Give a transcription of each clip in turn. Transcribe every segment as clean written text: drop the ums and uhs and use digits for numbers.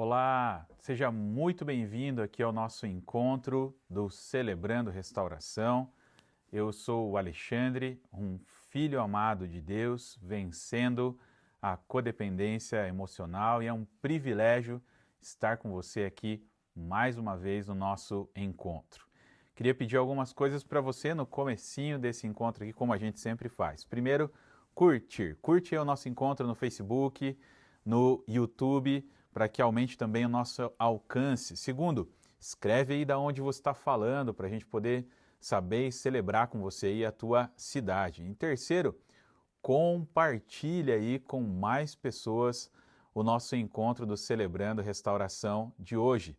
Olá, seja muito bem-vindo aqui ao nosso encontro do Celebrando Restauração. Eu sou o Alexandre, um filho amado de Deus, vencendo a codependência emocional, e é um privilégio estar com você aqui mais uma vez no nosso encontro. Queria pedir algumas coisas para você no comecinho desse encontro aqui, como a gente sempre faz. Primeiro, curte o nosso encontro no Facebook, no YouTube, para que aumente também o nosso alcance. Segundo, escreve aí de onde você está falando, para a gente poder saber e celebrar com você aí a tua cidade. Em terceiro, compartilha aí com mais pessoas o nosso encontro do Celebrando Restauração de hoje,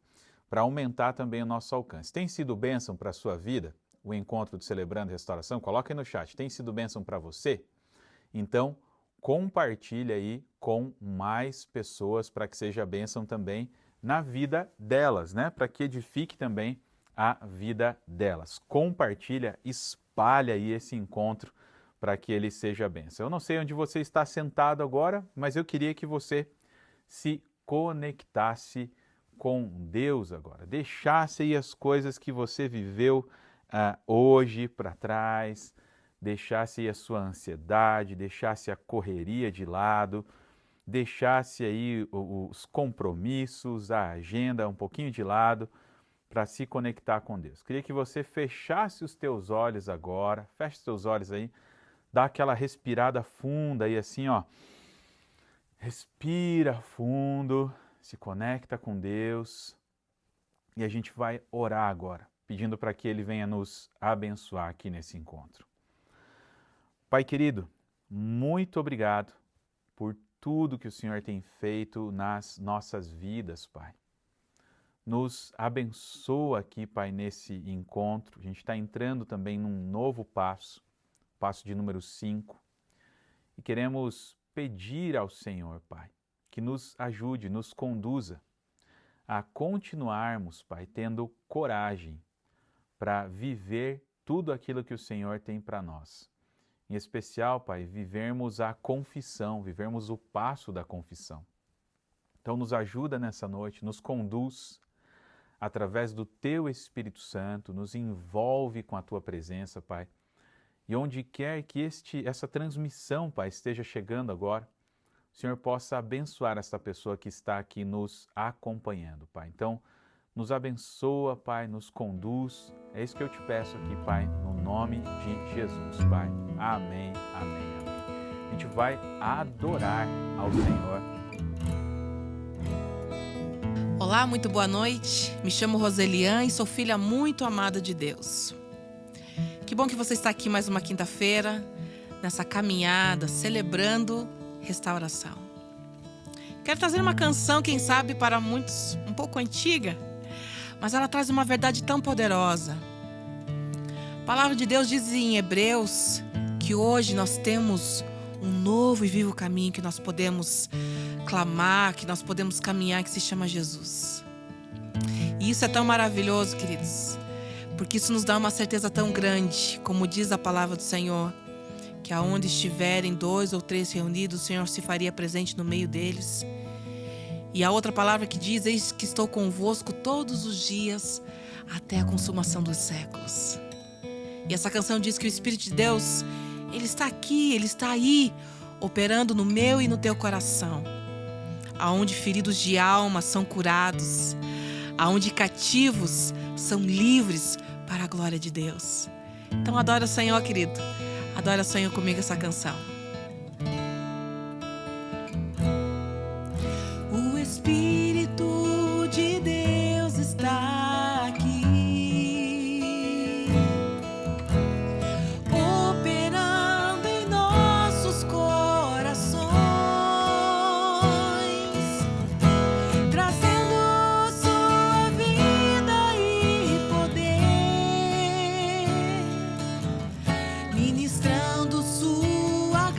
para aumentar também o nosso alcance. Tem sido bênção para a sua vida o encontro do Celebrando Restauração? Coloca aí no chat, tem sido bênção para você? Então, compartilha aí com mais pessoas para que seja bênção também na vida delas, né? Para que edifique também a vida delas. Compartilha, espalha aí esse encontro para que ele seja bênção. Eu não sei onde você está sentado agora, mas eu queria que você se conectasse com Deus agora. Deixasse aí as coisas que você viveu hoje para trás, deixasse aí a sua ansiedade, deixasse a correria de lado, deixasse aí os compromissos, a agenda um pouquinho de lado para se conectar com Deus. Queria que você fechasse os teus olhos agora, feche os teus olhos aí, dá aquela respirada funda aí assim, ó. Respira fundo, se conecta com Deus e a gente vai orar agora, pedindo para que Ele venha nos abençoar aqui nesse encontro. Pai querido, muito obrigado por tudo que o Senhor tem feito nas nossas vidas, Pai. Nos abençoa aqui, Pai, nesse encontro. A gente está entrando também num novo passo, passo de número 5, e queremos pedir ao Senhor, Pai, que nos ajude, nos conduza a continuarmos, Pai, tendo coragem para viver tudo aquilo que o Senhor tem para nós. Em especial, Pai, vivermos a confissão, vivermos o passo da confissão. Então nos ajuda nessa noite, nos conduz através do Teu Espírito Santo, nos envolve com a Tua presença, Pai. E onde quer que essa transmissão, Pai, esteja chegando agora, o Senhor possa abençoar esta pessoa que está aqui nos acompanhando, Pai. Então, nos abençoa, Pai, nos conduz. É isso que eu te peço aqui, Pai, no nome de Jesus, Pai. Amém, amém, amém. A gente vai adorar ao Senhor. Olá, muito boa noite. Me chamo Roseliane e sou filha muito amada de Deus. Que bom que você está aqui mais uma quinta-feira, nessa caminhada, celebrando restauração. Quero trazer uma canção, quem sabe para muitos um pouco antiga, mas ela traz uma verdade tão poderosa. A palavra de Deus diz em Hebreus que hoje nós temos um novo e vivo caminho que nós podemos clamar, que nós podemos caminhar, que se chama Jesus. E isso é tão maravilhoso, queridos, porque isso nos dá uma certeza tão grande, como diz a palavra do Senhor, que aonde estiverem 2 ou 3 reunidos, o Senhor se faria presente no meio deles. E a outra palavra que diz: eis que estou convosco todos os dias, até a consumação dos séculos. E essa canção diz que o Espírito de Deus, Ele está aqui, Ele está aí, operando no meu e no teu coração. Aonde feridos de alma são curados, aonde cativos são livres para a glória de Deus. Então adora o Senhor, querido. Adora o Senhor comigo essa canção. O Espírito de Deus está aqui, operando em nossos corações, trazendo sua vida e poder, ministrando sua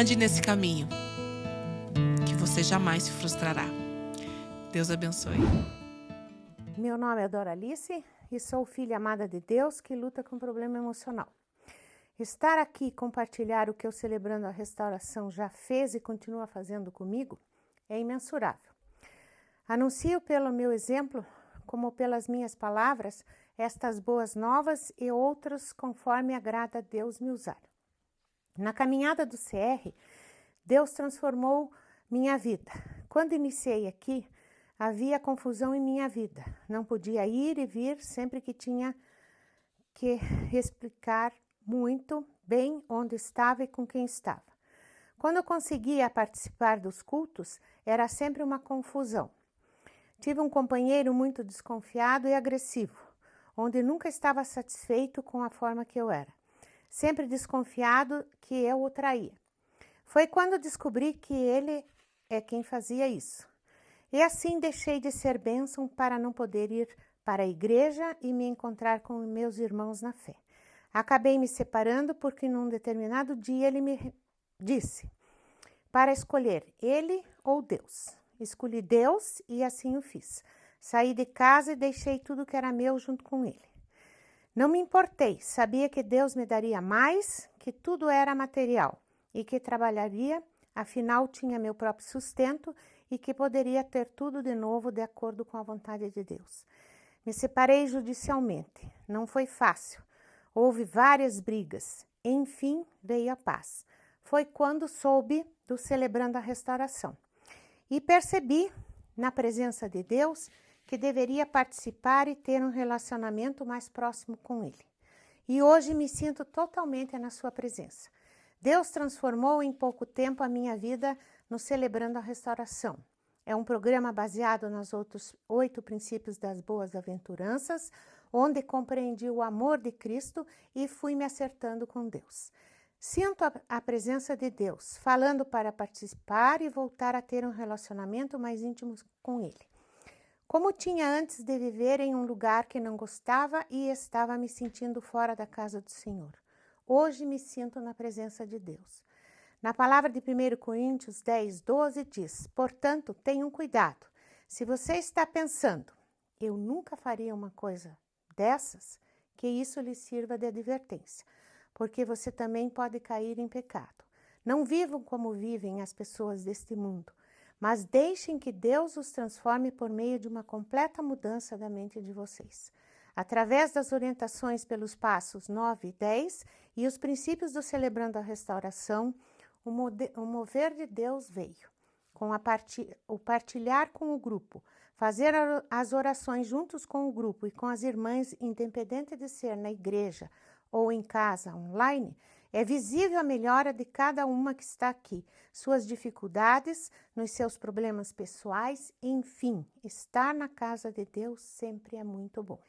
ande nesse caminho, que você jamais se frustrará. Deus abençoe. Meu nome é Doralice e sou filha amada de Deus que luta com problema emocional. Estar aqui e compartilhar o que eu Celebrando a Restauração já fez e continua fazendo comigo é imensurável. Anuncio pelo meu exemplo, como pelas minhas palavras, estas boas novas e outras conforme agrada a Deus me usar. Na caminhada do CR, Deus transformou minha vida. Quando iniciei aqui, havia confusão em minha vida. Não podia ir e vir sempre que tinha que explicar muito bem onde estava e com quem estava. Quando eu conseguia participar dos cultos, era sempre uma confusão. Tive um companheiro muito desconfiado e agressivo, onde nunca estava satisfeito com a forma que eu era. Sempre desconfiado que eu o traía. Foi quando descobri que ele é quem fazia isso. E assim deixei de ser bênção para não poder ir para a igreja e me encontrar com meus irmãos na fé. Acabei me separando porque num determinado dia ele me disse para escolher ele ou Deus. Escolhi Deus e assim o fiz. Saí de casa e deixei tudo que era meu junto com ele. Não me importei, sabia que Deus me daria mais, que tudo era material e que trabalharia, afinal tinha meu próprio sustento e que poderia ter tudo de novo de acordo com a vontade de Deus. Me separei judicialmente. Não foi fácil. Houve várias brigas. Enfim, veio a paz. Foi quando soube do Celebrando a Restauração. E percebi, na presença de Deus, que deveria participar e ter um relacionamento mais próximo com Ele. E hoje me sinto totalmente na sua presença. Deus transformou em pouco tempo a minha vida no Celebrando a Restauração. É um programa baseado nos outros 8 princípios das boas-aventuranças, onde compreendi o amor de Cristo e fui me acertando com Deus. Sinto a presença de Deus, falando para participar e voltar a ter um relacionamento mais íntimo com Ele. Como tinha antes de viver em um lugar que não gostava e estava me sentindo fora da casa do Senhor. Hoje me sinto na presença de Deus. Na palavra de 1 Coríntios 10, 12 diz: portanto, tenham cuidado. Se você está pensando, eu nunca faria uma coisa dessas, que isso lhe sirva de advertência, porque você também pode cair em pecado. Não vivam como vivem as pessoas deste mundo, mas deixem que Deus os transforme por meio de uma completa mudança da mente de vocês. Através das orientações pelos passos 9 e 10 e os princípios do Celebrando a Restauração, o mover de Deus veio. Com o partilhar com o grupo, fazer as orações juntos com o grupo e com as irmãs, independente de ser na igreja ou em casa, online, é visível a melhora de cada uma que está aqui, suas dificuldades, nos seus problemas pessoais, enfim, estar na casa de Deus sempre é muito bom.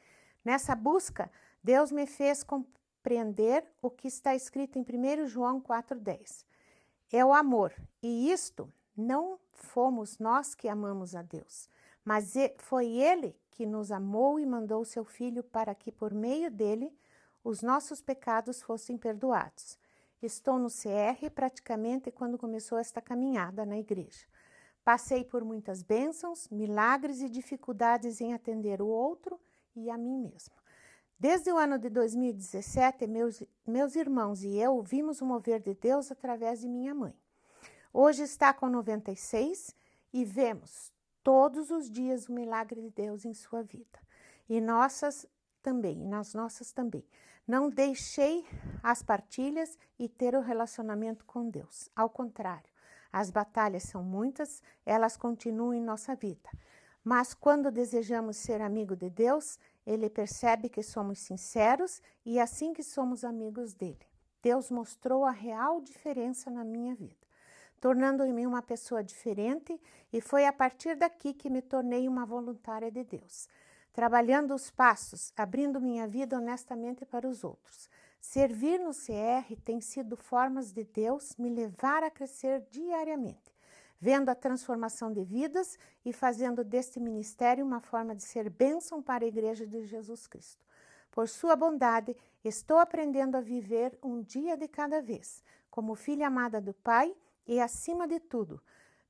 Nessa busca, Deus me fez compreender o que está escrito em 1 João 4,10. É o amor, e isto não fomos nós que amamos a Deus, mas foi Ele que nos amou e mandou seu Filho para que, por meio dele, os nossos pecados fossem perdoados. Estou no CR praticamente quando começou esta caminhada na igreja. Passei por muitas bênçãos, milagres e dificuldades em atender o outro e a mim mesma. Desde o ano de 2017, meus irmãos e eu vimos o mover de Deus através de minha mãe. Hoje está com 96 e vemos todos os dias o milagre de Deus em sua vida. E nas nossas também. Não deixei as partilhas e ter o relacionamento com Deus. Ao contrário, as batalhas são muitas, elas continuam em nossa vida. Mas quando desejamos ser amigo de Deus, Ele percebe que somos sinceros e assim que somos amigos dele. Deus mostrou a real diferença na minha vida, tornando-me uma pessoa diferente, e foi a partir daqui que me tornei uma voluntária de Deus, trabalhando os passos, abrindo minha vida honestamente para os outros. Servir no CR tem sido formas de Deus me levar a crescer diariamente, vendo a transformação de vidas e fazendo deste ministério uma forma de ser bênção para a Igreja de Jesus Cristo. Por sua bondade, estou aprendendo a viver um dia de cada vez, como filha amada do Pai e, acima de tudo,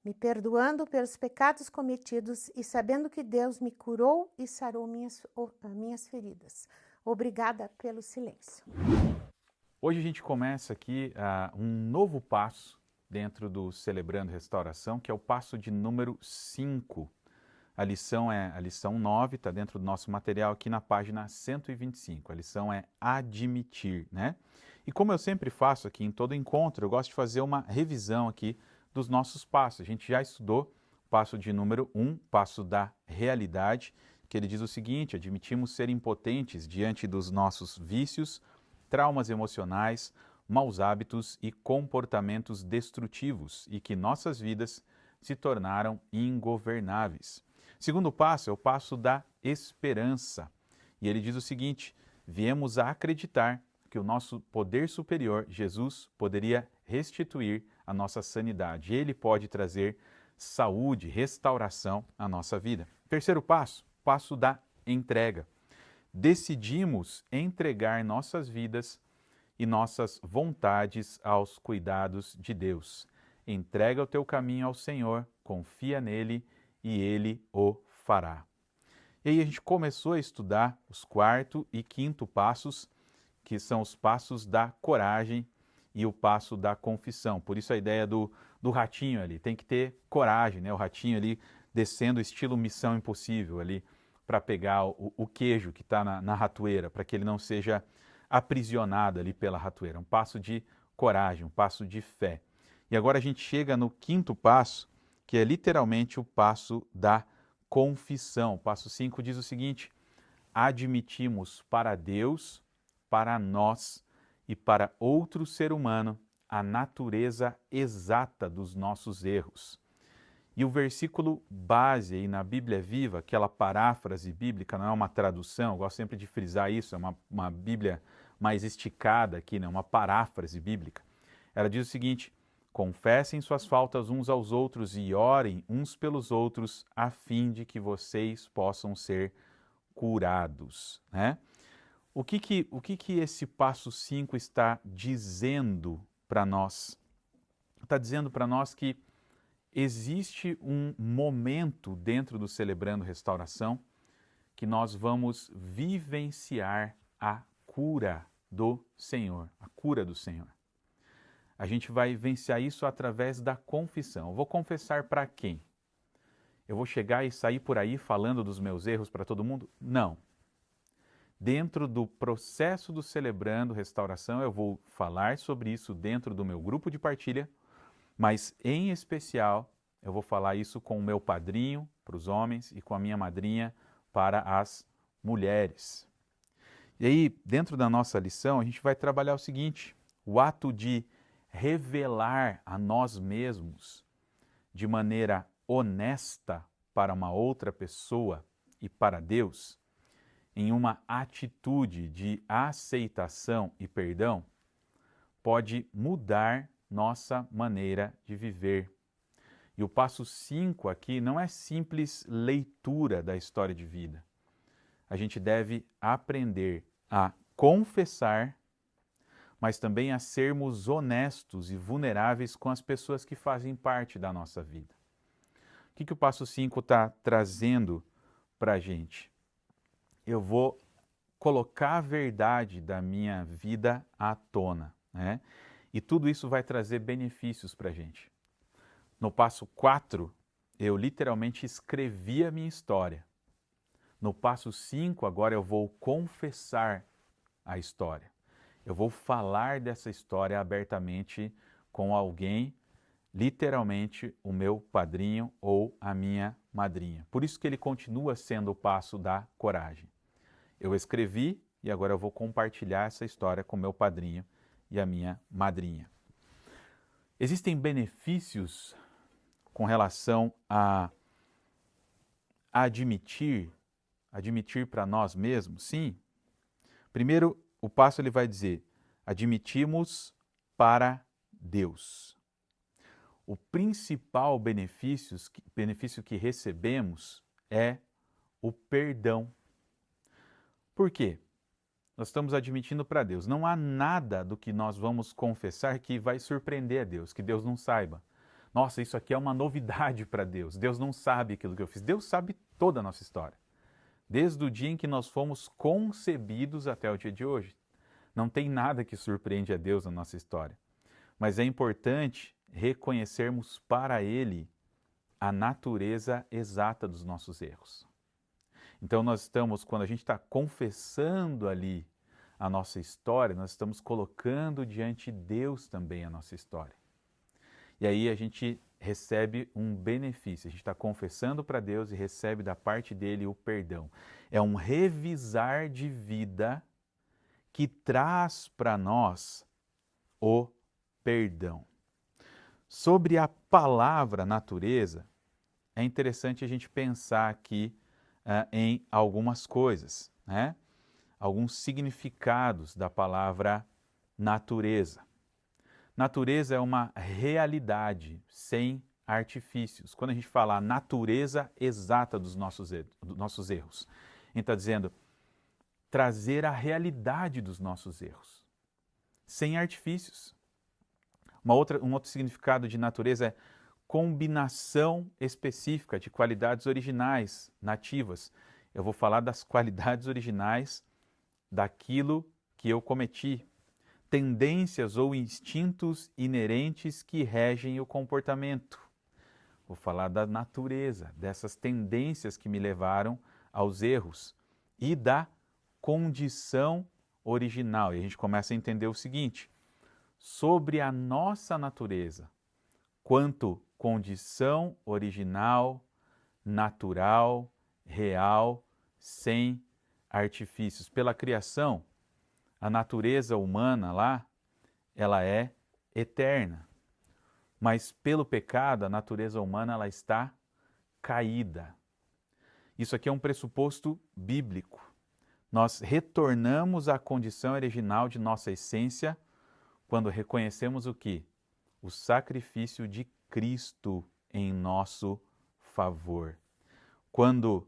me perdoando pelos pecados cometidos e sabendo que Deus me curou e sarou minhas feridas. Obrigada pelo silêncio. Hoje a gente começa aqui um novo passo dentro do Celebrando Restauração, que é o passo de número 5. A lição é a lição 9, está dentro do nosso material aqui na página 125. A lição é admitir, né? E como eu sempre faço aqui em todo encontro, eu gosto de fazer uma revisão aqui dos nossos passos. A gente já estudou o passo de número 1, passo da realidade, que ele diz o seguinte: admitimos ser impotentes diante dos nossos vícios, traumas emocionais, maus hábitos e comportamentos destrutivos e que nossas vidas se tornaram ingovernáveis. Segundo passo é o passo da esperança. E ele diz o seguinte: viemos a acreditar que o nosso poder superior, Jesus, poderia restituir a nossa sanidade. Ele pode trazer saúde, restauração à nossa vida. Terceiro passo, passo da entrega. Decidimos entregar nossas vidas e nossas vontades aos cuidados de Deus. Entrega o teu caminho ao Senhor, confia nele e ele o fará. E aí a gente começou a estudar os quarto e quinto passos, que são os passos da coragem e o passo da confissão. Por isso a ideia do ratinho ali, tem que ter coragem, né? O ratinho ali descendo estilo Missão Impossível ali, para pegar o queijo que está na ratoeira, para que ele não seja aprisionado ali pela ratoeira. Um passo de coragem, um passo de fé. E agora a gente chega no quinto passo, que é literalmente o passo da confissão. O passo 5 diz o seguinte: admitimos para Deus, para nós e para outro ser humano a natureza exata dos nossos erros. E o versículo base aí na Bíblia Viva, aquela paráfrase bíblica, não é uma tradução, eu gosto sempre de frisar isso, é uma Bíblia mais esticada aqui, né? Uma paráfrase bíblica. Ela diz o seguinte: confessem suas faltas uns aos outros e orem uns pelos outros, a fim de que vocês possam ser curados, né? O que esse passo 5 está dizendo para nós? Está dizendo para nós que existe um momento dentro do Celebrando Restauração que nós vamos vivenciar a cura do Senhor, a cura do Senhor. A gente vai vivenciar isso através da confissão. Eu vou confessar para quem? Eu vou chegar e sair por aí falando dos meus erros para todo mundo? Não. Dentro do processo do Celebrando Restauração, eu vou falar sobre isso dentro do meu grupo de partilha, mas em especial eu vou falar isso com o meu padrinho para os homens e com a minha madrinha para as mulheres. E aí, dentro da nossa lição, a gente vai trabalhar o seguinte: o ato de revelar a nós mesmos de maneira honesta para uma outra pessoa e para Deus, em uma atitude de aceitação e perdão, pode mudar nossa maneira de viver. E o passo 5 aqui não é simples leitura da história de vida. A gente deve aprender a confessar, mas também a sermos honestos e vulneráveis com as pessoas que fazem parte da nossa vida. O que o passo 5 está trazendo para a gente? Eu vou colocar a verdade da minha vida à tona, né? E tudo isso vai trazer benefícios para a gente. No passo 4, eu literalmente escrevi a minha história. No passo 5, agora eu vou confessar a história. Eu vou falar dessa história abertamente com alguém, literalmente o meu padrinho ou a minha madrinha. Por isso que ele continua sendo o passo da coragem. Eu escrevi e agora eu vou compartilhar essa história com meu padrinho e a minha madrinha. Existem benefícios com relação a admitir para nós mesmos? Sim. Primeiro, o passo ele vai dizer: admitimos para Deus. O principal benefício que recebemos é o perdão. Por quê? nós estamos admitindo para Deus. Não há nada do que nós vamos confessar que vai surpreender a Deus, que Deus não saiba. Nossa, isso aqui é uma novidade para Deus. Deus não sabe aquilo que eu fiz. Deus sabe toda a nossa história. Desde o dia em que nós fomos concebidos até o dia de hoje. Não tem nada que surpreende a Deus na nossa história. Mas é importante reconhecermos para Ele a natureza exata dos nossos erros. Então nós estamos, quando a gente está confessando ali a nossa história, nós estamos colocando diante de Deus também a nossa história. E aí a gente recebe um benefício, a gente está confessando para Deus e recebe da parte dele o perdão. É um revisar de vida que traz para nós o perdão. Sobre a palavra natureza, é interessante a gente pensar aqui em algumas coisas, né? Alguns significados da palavra natureza. Natureza é uma realidade sem artifícios. Quando a gente fala a natureza exata dos nossos erros, a gente está dizendo trazer a realidade dos nossos erros, sem artifícios. Um outro significado de natureza é combinação específica de qualidades originais, nativas. Eu vou falar das qualidades originais daquilo que eu cometi. Tendências ou instintos inerentes que regem o comportamento. Vou falar da natureza, dessas tendências que me levaram aos erros e da condição original. E a gente começa a entender o seguinte, sobre a nossa natureza, quanto condição original, natural, real, sem artifícios. Pela criação, a natureza humana lá, ela é eterna. Mas pelo pecado, a natureza humana ela está caída. Isso aqui é um pressuposto bíblico. Nós retornamos à condição original de nossa essência quando reconhecemos o quê? O sacrifício de Cristo em nosso favor. Quanto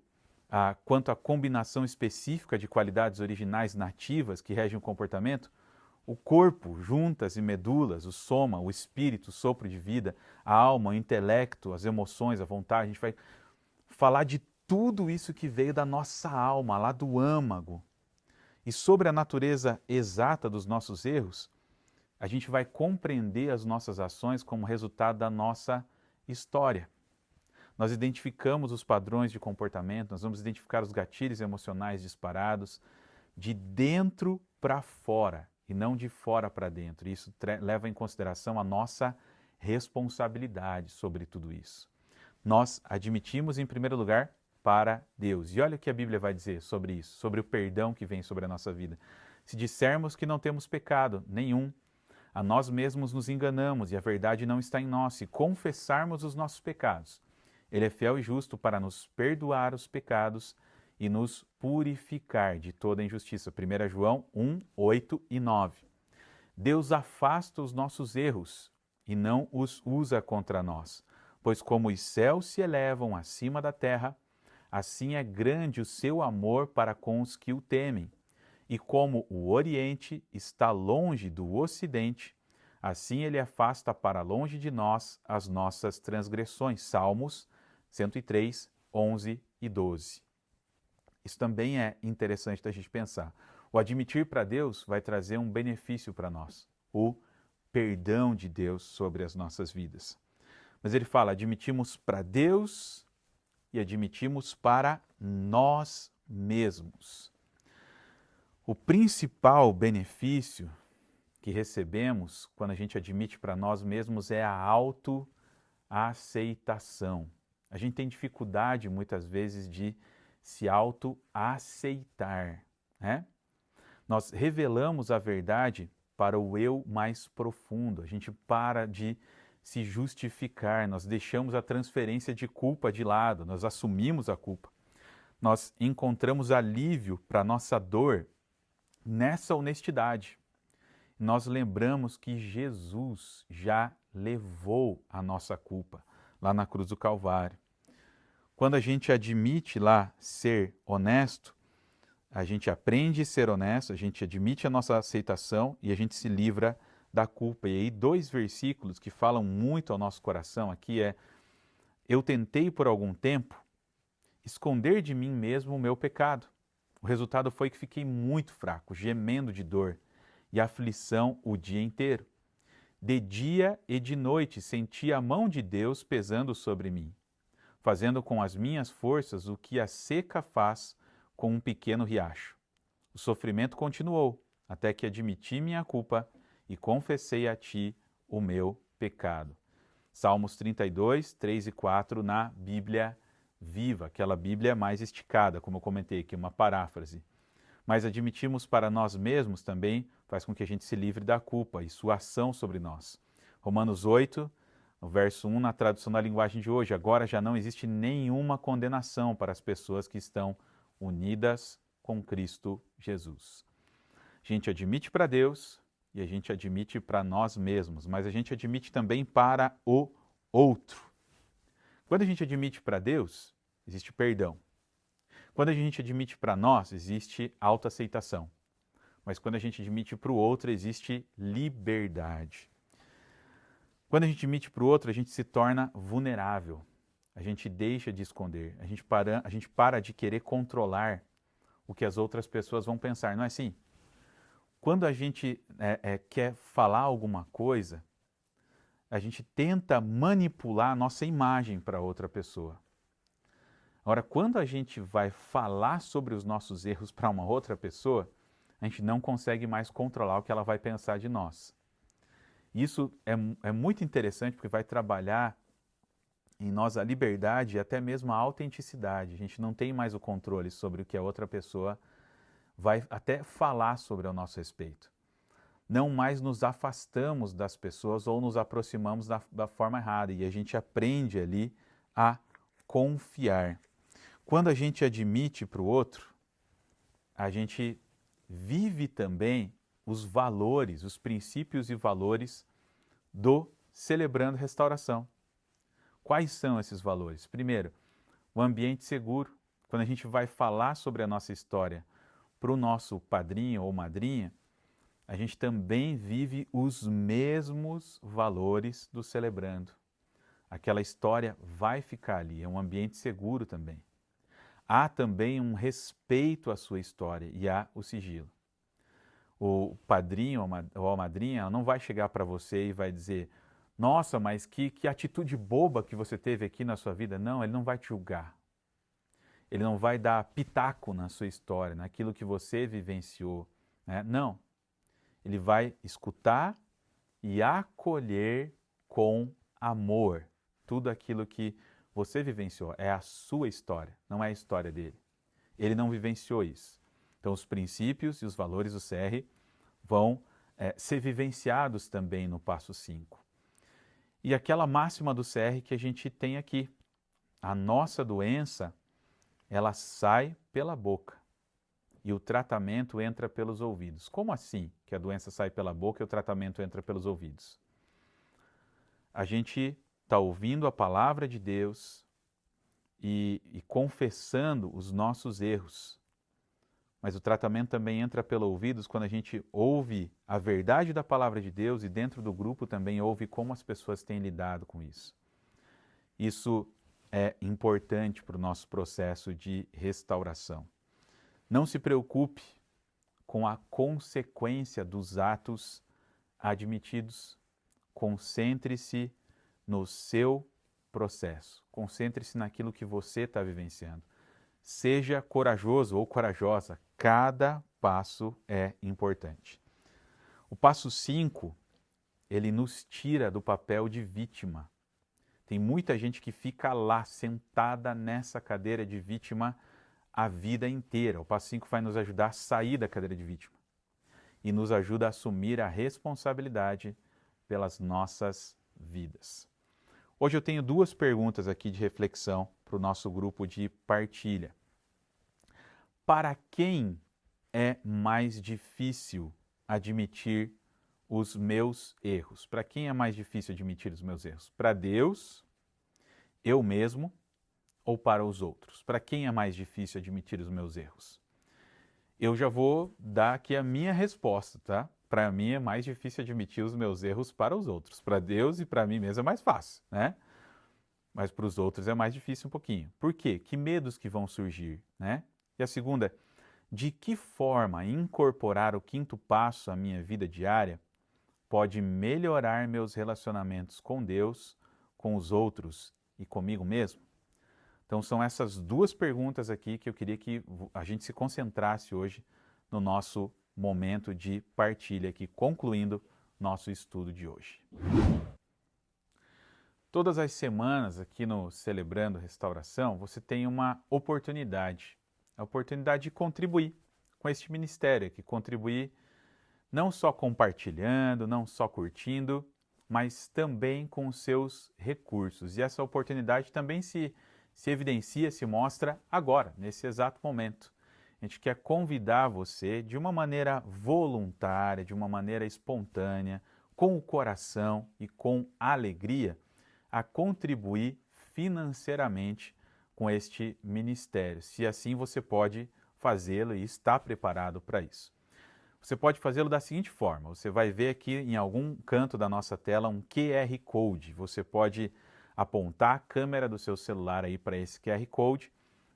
à combinação específica de qualidades originais nativas que regem o comportamento, o corpo, juntas e medulas, o soma, o espírito, o sopro de vida, a alma, o intelecto, as emoções, a vontade, a gente vai falar de tudo isso que veio da nossa alma, lá do âmago. E sobre a natureza exata dos nossos erros, a gente vai compreender as nossas ações como resultado da nossa história. Nós identificamos os padrões de comportamento, nós vamos identificar os gatilhos emocionais disparados de dentro para fora e não de fora para dentro. Isso leva em consideração a nossa responsabilidade sobre tudo isso. Nós admitimos, em primeiro lugar, para Deus. E olha o que a Bíblia vai dizer sobre isso, sobre o perdão que vem sobre a nossa vida. Se dissermos que não temos pecado nenhum, a nós mesmos nos enganamos e a verdade não está em nós. Se confessarmos os nossos pecados, Ele é fiel e justo para nos perdoar os pecados e nos purificar de toda injustiça. 1 João 1, 8 e 9. Deus afasta os nossos erros e não os usa contra nós, pois como os céus se elevam acima da terra, assim é grande o seu amor para com os que o temem. E como o Oriente está longe do Ocidente, assim ele afasta para longe de nós as nossas transgressões. Salmos 103, 11 e 12. Isso também é interessante da gente pensar. O admitir para Deus vai trazer um benefício para nós, o perdão de Deus sobre as nossas vidas. Mas ele fala, admitimos para Deus e admitimos para nós mesmos. O principal benefício que recebemos quando a gente admite para nós mesmos é a autoaceitação. A gente tem dificuldade muitas vezes de se autoaceitar, né? Nós revelamos a verdade para o eu mais profundo. A gente para de se justificar, nós deixamos a transferência de culpa de lado, nós assumimos a culpa. Nós encontramos alívio para a nossa dor nessa honestidade. Nós lembramos que Jesus já levou a nossa culpa lá na cruz do Calvário. Quando a gente admite lá ser honesto, a gente aprende a ser honesto, a gente admite a nossa aceitação e a gente se livra da culpa. E aí 2 versículos que falam muito ao nosso coração aqui é: eu tentei por algum tempo esconder de mim mesmo o meu pecado. O resultado foi que fiquei muito fraco, gemendo de dor e aflição o dia inteiro. De dia e de noite senti a mão de Deus pesando sobre mim, fazendo com as minhas forças o que a seca faz com um pequeno riacho. O sofrimento continuou, até que admiti minha culpa e confessei a ti o meu pecado. Salmos 32, 3 e 4 na Bíblia Viva, aquela Bíblia mais esticada, como eu comentei aqui, uma paráfrase. Mas admitirmos para nós mesmos também faz com que a gente se livre da culpa e sua ação sobre nós. Romanos 8, no verso 1, na tradução da linguagem de hoje: agora já não existe nenhuma condenação para as pessoas que estão unidas com Cristo Jesus. A gente admite para Deus e a gente admite para nós mesmos, mas a gente admite também para o outro. Quando a gente admite para Deus, existe perdão. Quando a gente admite para nós, existe autoaceitação. Mas quando a gente admite para o outro, existe liberdade. Quando a gente admite para o outro, a gente se torna vulnerável. A gente deixa de esconder. A gente para de querer controlar o que as outras pessoas vão pensar. Não é assim? Quando a gente quer falar alguma coisa, a gente tenta manipular a nossa imagem para outra pessoa. Agora, quando a gente vai falar sobre os nossos erros para uma outra pessoa, a gente não consegue mais controlar o que ela vai pensar de nós. Isso é muito interessante porque vai trabalhar em nós a liberdade e até mesmo a autenticidade. A gente não tem mais o controle sobre o que a outra pessoa vai até falar sobre o nosso respeito. Não mais nos afastamos das pessoas ou nos aproximamos da forma errada e a gente aprende ali a confiar. Quando a gente admite para o outro, a gente vive também os valores, os princípios e valores do Celebrando Restauração. Quais são esses valores? Primeiro, o ambiente seguro. Quando a gente vai falar sobre a nossa história para o nosso padrinho ou madrinha, a gente também vive os mesmos valores do Celebrando. Aquela história vai ficar ali, é um ambiente seguro também. Há também um respeito à sua história e há o sigilo. O padrinho ou a madrinha não vai chegar para você e vai dizer: nossa, mas que atitude boba que você teve aqui na sua vida. Não, ele não vai te julgar. Ele não vai dar pitaco na sua história, naquilo que você vivenciou, né? Não. Ele vai escutar e acolher com amor tudo aquilo que você vivenciou. É a sua história, não é a história dele. Ele não vivenciou isso. Então, os princípios e os valores do CR vão ser vivenciados também no passo 5. E aquela máxima do CR que a gente tem aqui: a nossa doença, ela sai pela boca e o tratamento entra pelos ouvidos. Como assim que a doença sai pela boca e o tratamento entra pelos ouvidos? A gente está ouvindo a palavra de Deus e confessando os nossos erros. Mas o tratamento também entra pelos ouvidos quando a gente ouve a verdade da palavra de Deus e dentro do grupo também ouve como as pessoas têm lidado com isso. Isso é importante para o nosso processo de restauração. Não se preocupe com a consequência dos atos admitidos. Concentre-se no seu processo. Concentre-se naquilo que você está vivenciando. Seja corajoso ou corajosa. Cada passo é importante. O passo 5, ele nos tira do papel de vítima. Tem muita gente que fica lá, sentada nessa cadeira de vítima a vida inteira. O passo 5 vai nos ajudar a sair da cadeira de vítima e nos ajuda a assumir a responsabilidade pelas nossas vidas. Hoje eu tenho 2 perguntas aqui de reflexão para o nosso grupo de partilha. Para quem é mais difícil admitir os meus erros? Para quem é mais difícil admitir os meus erros? Para Deus, eu mesmo ou para os outros? Para quem é mais difícil admitir os meus erros? eu já vou dar aqui a minha resposta, tá? Para mim é mais difícil admitir os meus erros para os outros. Para Deus e para mim mesmo é mais fácil, né? Mas para os outros é mais difícil um pouquinho. Por quê? Que medos que vão surgir, né? E a segunda, de que forma incorporar o quinto passo à minha vida diária pode melhorar meus relacionamentos com Deus, com os outros e comigo mesmo? Então são essas duas perguntas aqui que eu queria que a gente se concentrasse hoje no nosso momento de partilha aqui, concluindo nosso estudo de hoje. Todas as semanas aqui no Celebrando Restauração, você tem uma oportunidade, a oportunidade de contribuir com este ministério aqui, contribuir não só compartilhando, não só curtindo, mas também com os seus recursos. E essa oportunidade também se evidencia, se mostra agora, nesse exato momento. A gente quer convidar você de uma maneira voluntária, de uma maneira espontânea, com o coração e com alegria, a contribuir financeiramente com este ministério. Se assim você pode fazê-lo e está preparado para isso. Você pode fazê-lo da seguinte forma, você vai ver aqui em algum canto da nossa tela um QR Code. Você pode apontar a câmera do seu celular aí para esse QR Code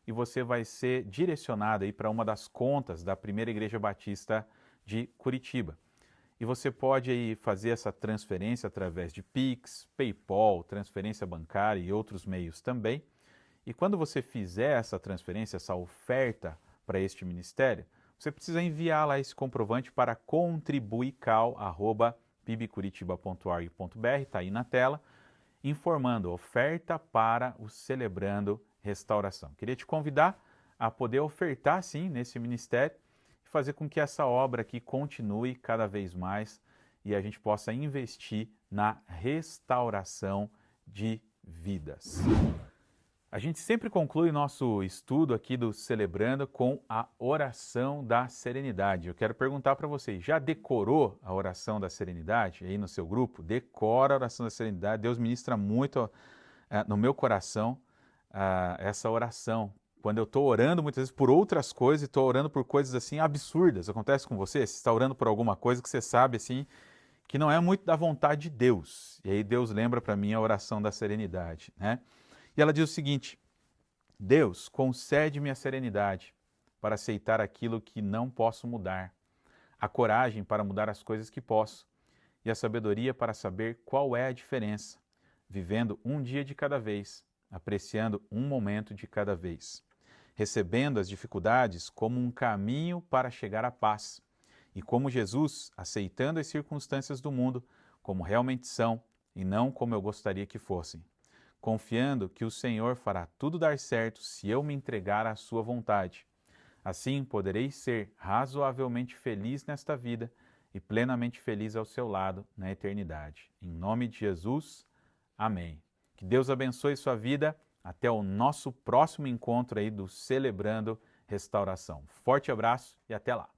e você vai ser direcionado aí para uma das contas da Primeira Igreja Batista de Curitiba. E você pode aí fazer essa transferência através de Pix, PayPal, transferência bancária e outros meios também. E quando você fizer essa transferência, essa oferta para este ministério, você precisa enviar lá esse comprovante para contribuical@pibcuritiba.org.br, está aí na tela, informando oferta para o Celebrando Restauração. Queria te convidar a poder ofertar sim nesse ministério e fazer com que essa obra aqui continue cada vez mais e a gente possa investir na restauração de vidas. A gente sempre conclui nosso estudo aqui do Celebrando com a oração da serenidade. Eu quero perguntar para vocês, já decorou a oração da serenidade aí no seu grupo? Decora a oração da serenidade. Deus ministra muito no meu coração essa oração. Quando eu estou orando muitas vezes por outras coisas e estou orando por coisas assim absurdas. Acontece com você? Você está orando por alguma coisa que você sabe assim que não é muito da vontade de Deus. E aí Deus lembra para mim a oração da serenidade, né? E ela diz o seguinte: Deus, concede-me a serenidade para aceitar aquilo que não posso mudar, a coragem para mudar as coisas que posso e a sabedoria para saber qual é a diferença, vivendo um dia de cada vez, apreciando um momento de cada vez, recebendo as dificuldades como um caminho para chegar à paz e como Jesus, aceitando as circunstâncias do mundo como realmente são e não como eu gostaria que fossem, confiando que o Senhor fará tudo dar certo se eu me entregar à sua vontade. Assim poderei ser razoavelmente feliz nesta vida e plenamente feliz ao seu lado na eternidade. Em nome de Jesus, amém. Que Deus abençoe sua vida. Até o nosso próximo encontro aí do Celebrando Restauração. Forte abraço e até lá.